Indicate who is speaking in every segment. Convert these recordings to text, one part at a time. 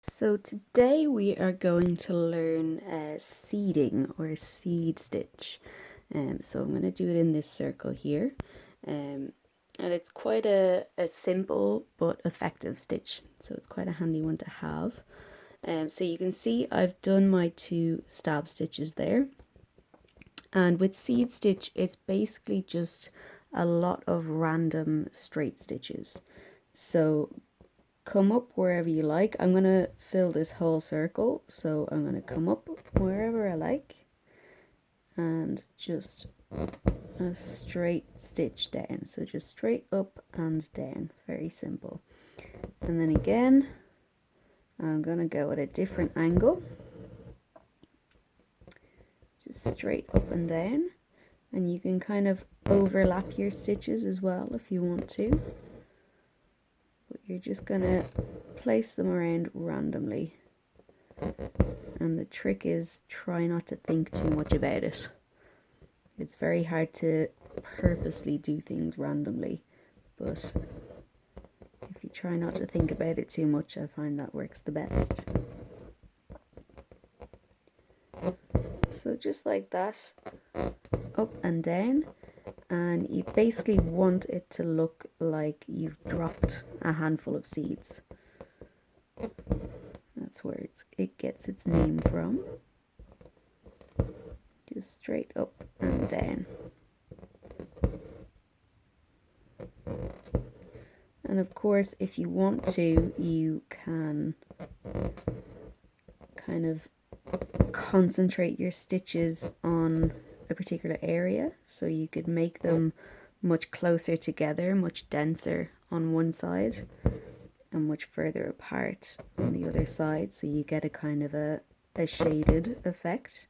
Speaker 1: So today we are going to learn seeding or seed stitch. So I'm going to do it in this circle here. And it's quite a simple but effective stitch. So it's quite a handy one to have. So you can see I've done my 2 stab stitches there. And with seed stitch, it's basically just a lot of random straight stitches. So come up wherever you like. I'm going to fill this whole circle, so I'm going to come up wherever I like and just a straight stitch down. So just straight up and down, very simple. And then again, I'm going to go at a different angle, just straight up and down. And you can kind of overlap your stitches as well if you want to. But you're just going to place them around randomly. And the trick is try not to think too much about it. It's very hard to purposely do things randomly, but if you try not to think about it too much, I find that works the best. So just like that, up and down, and you basically want it to look like you've dropped a handful of seeds. That's where it gets its name from. Just straight up and down. And of course, if you want to, you can kind of concentrate your stitches on a particular area. So you could make them much closer together, much denser on one side and much further apart on the other side. So you get a kind of a shaded effect.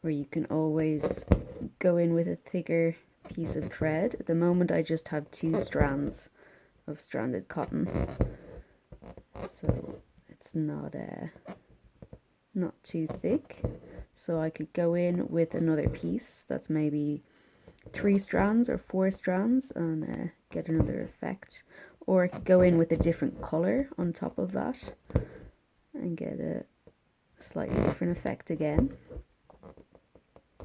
Speaker 1: Or you can always go in with a thicker piece of thread. At the moment I just have 2 strands of stranded cotton, so it's not too thick. So I could go in with another piece that's maybe 3 strands or 4 strands and get another effect. Or I could go in with a different color on top of that and get a slightly different effect again.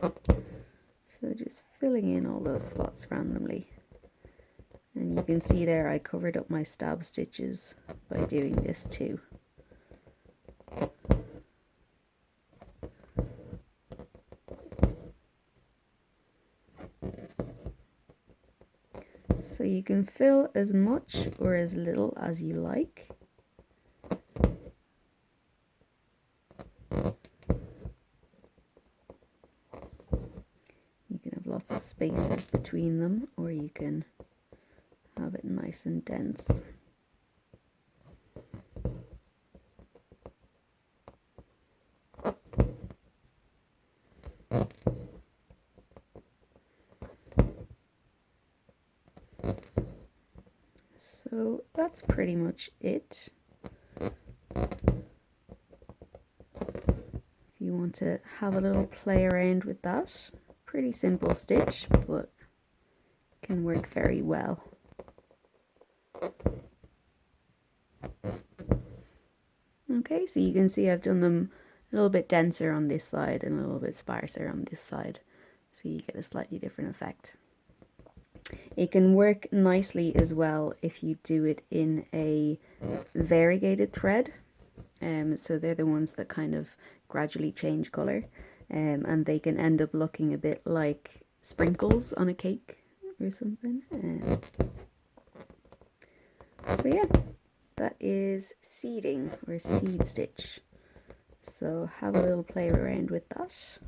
Speaker 1: So just filling in all those spots randomly. And you can see there I covered up my stab stitches by doing this too. So you can fill as much or as little as you like. You can have lots of spaces between them, or you can have it nice and dense. So that's pretty much it. If you want to have a little play around with that, pretty simple stitch, but can work very well. Okay, so you can see I've done them a little bit denser on this side and a little bit sparser on this side, so you get a slightly different effect. It can work nicely as well if you do it in a variegated thread. So they're the ones that kind of gradually change colour, and they can end up looking a bit like sprinkles on a cake or something. So yeah, that is seeding or seed stitch. So have a little play around with that.